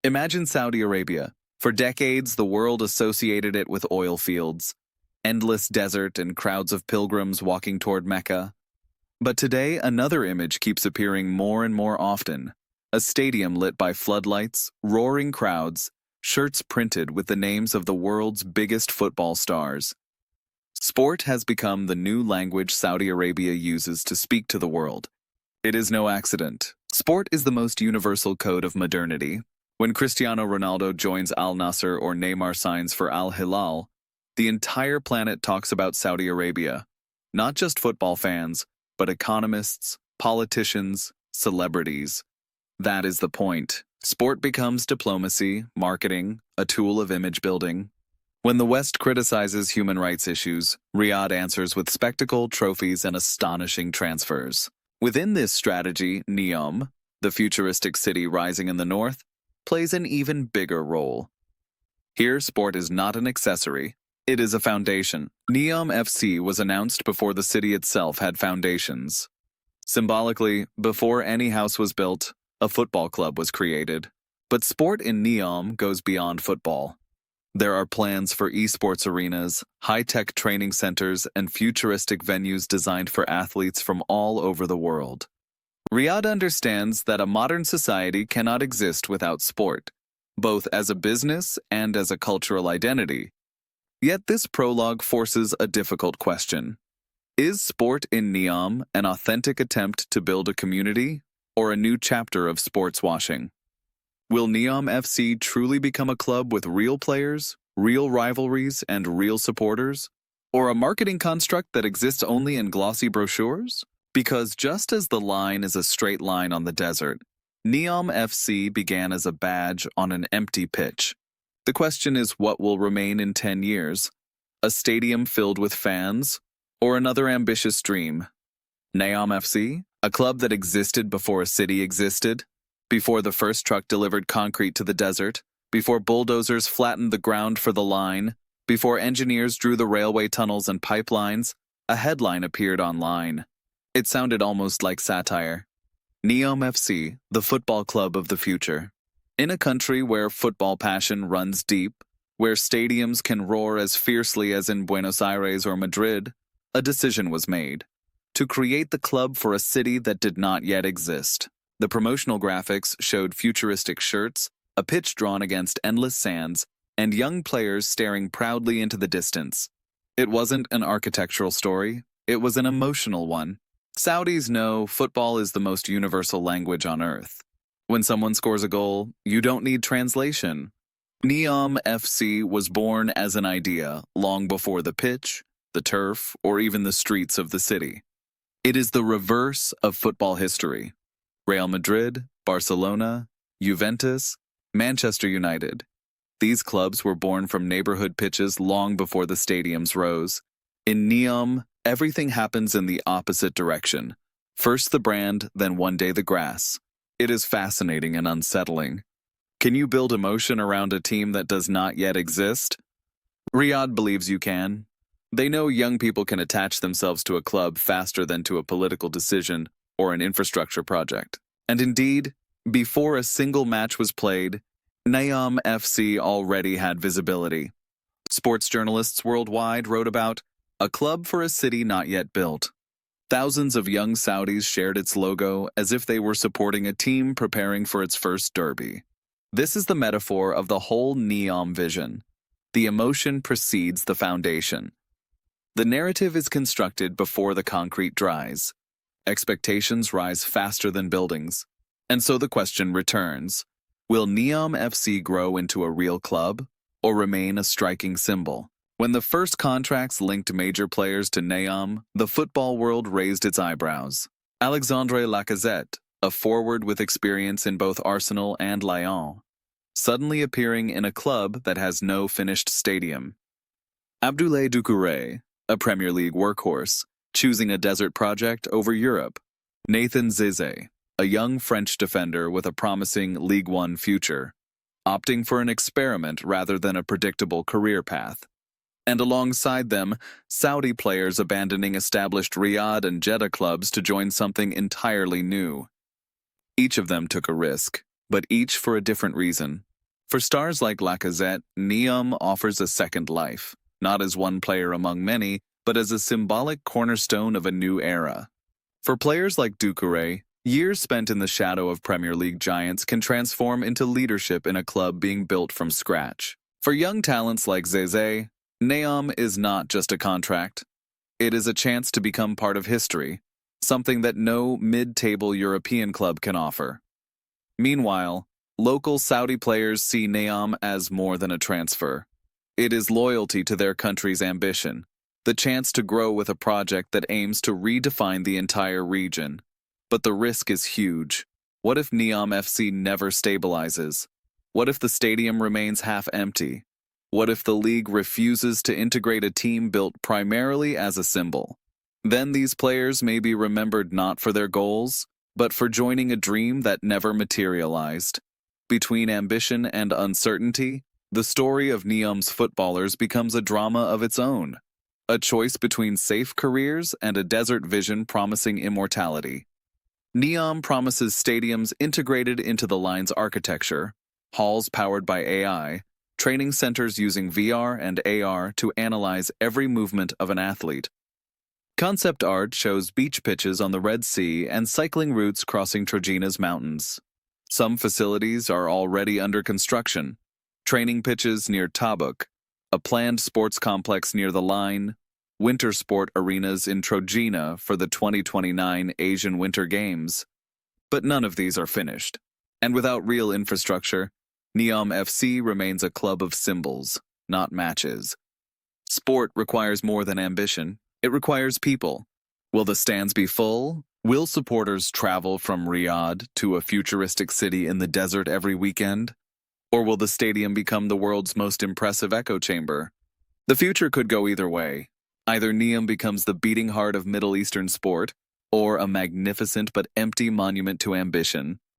Imagine Saudi Arabia. For decades, the world associated it with oil fields, endless desert, and crowds of pilgrims walking toward Mecca. But today, another image keeps appearing more and more often. A stadium lit by floodlights, roaring crowds, shirts printed with the names of the world's biggest football stars. Sport has become the new language Saudi Arabia uses to speak to the world. It is no accident. Sport is the most universal code of modernity. When Cristiano Ronaldo joins Al Nassr or Neymar signs for Al Hilal, the entire planet talks about Saudi Arabia. Not just football fans, but economists, politicians, celebrities. That is the point. Sport becomes diplomacy, marketing, a tool of image building. When the West criticizes human rights issues, Riyadh answers with spectacle, trophies, and astonishing transfers. Within this strategy, NEOM, the futuristic city rising in the north, plays an even bigger role. Here, sport is not an accessory, it is a foundation. NEOM FC was announced before the city itself had foundations. Symbolically, before any house was built, a football club was created. But sport in NEOM goes beyond football. There are plans for esports arenas, high-tech training centers, and futuristic venues designed for athletes from all over the world. Riyadh understands that a modern society cannot exist without sport, both as a business and as a cultural identity. Yet this prologue forces a difficult question. Is sport in NEOM an authentic attempt to build a community, or a new chapter of sports washing? Will NEOM FC truly become a club with real players, real rivalries, and real supporters? Or a marketing construct that exists only in glossy brochures? Because just as the line is a straight line on the desert, NEOM FC began as a badge on an empty pitch. The question is, what will remain in 10 years? A stadium filled with fans, or another ambitious dream? NEOM FC, a club that existed before a city existed, before the first truck delivered concrete to the desert, before bulldozers flattened the ground for the line, before engineers drew the railway tunnels and pipelines, a headline appeared online. It sounded almost like satire. NEOM FC, the football club of the future. In a country where football passion runs deep, where stadiums can roar as fiercely as in Buenos Aires or Madrid, a decision was made to create the club for a city that did not yet exist. The promotional graphics showed futuristic shirts, a pitch drawn against endless sands, and young players staring proudly into the distance. It wasn't an architectural story, it was an emotional one. Saudis know football is the most universal language on earth. When someone scores a goal, you don't need translation. NEOM FC was born as an idea long before the pitch, the turf, or even the streets of the city. It is the reverse of football history. Real Madrid, Barcelona, Juventus, Manchester United. These clubs were born from neighborhood pitches long before the stadiums rose. In NEOM, everything happens in the opposite direction. First the brand, then one day the grass. It is fascinating and unsettling. Can you build emotion around a team that does not yet exist? Riyadh believes you can. They know young people can attach themselves to a club faster than to a political decision or an infrastructure project. And indeed, before a single match was played, NEOM FC already had visibility. Sports journalists worldwide wrote about a club for a city not yet built. Thousands of young Saudis shared its logo as if they were supporting a team preparing for its first derby. This is the metaphor of the whole NEOM vision. The emotion precedes the foundation. The narrative is constructed before the concrete dries. Expectations rise faster than buildings. And so the question returns, will NEOM FC grow into a real club, or remain a striking symbol? When the first contracts linked major players to NEOM, the football world raised its eyebrows. Alexandre Lacazette, a forward with experience in both Arsenal and Lyon, suddenly appearing in a club that has no finished stadium. Abdoulaye Doucouré, a Premier League workhorse, choosing a desert project over Europe. Nathan Zizé, a young French defender with a promising Ligue 1 future, opting for an experiment rather than a predictable career path. And alongside them, Saudi players abandoning established Riyadh and Jeddah clubs to join something entirely new. Each of them took a risk, but each for a different reason. For stars like Lacazette, NEOM offers a second life, not as one player among many, but as a symbolic cornerstone of a new era. For players like Doucouré, years spent in the shadow of Premier League giants can transform into leadership in a club being built from scratch. For young talents like Zeze, NEOM is not just a contract. It is a chance to become part of history, something that no mid-table European club can offer. Meanwhile, local Saudi players see NEOM as more than a transfer. It is loyalty to their country's ambition, the chance to grow with a project that aims to redefine the entire region. But the risk is huge. What if NEOM FC never stabilizes? What if the stadium remains half empty? What if the league refuses to integrate a team built primarily as a symbol? Then these players may be remembered not for their goals, but for joining a dream that never materialized. Between ambition and uncertainty, the story of NEOM's footballers becomes a drama of its own. A choice between safe careers and a desert vision promising immortality. NEOM promises stadiums integrated into the line's architecture, halls powered by AI, training centers using VR and AR to analyze every movement of an athlete. Concept art shows beach pitches on the Red Sea and cycling routes crossing Trojana's mountains. Some facilities are already under construction. Training pitches near Tabuk, a planned sports complex near the line, winter sport arenas in Trojana for the 2029 Asian Winter Games. But none of these are finished. And without real infrastructure, NEOM FC remains a club of symbols, not matches. Sport requires more than ambition. It requires people. Will the stands be full? Will supporters travel from Riyadh to a futuristic city in the desert every weekend? Or will the stadium become the world's most impressive echo chamber? The future could go either way. Either NEOM becomes the beating heart of Middle Eastern sport, or a magnificent but empty monument to ambition.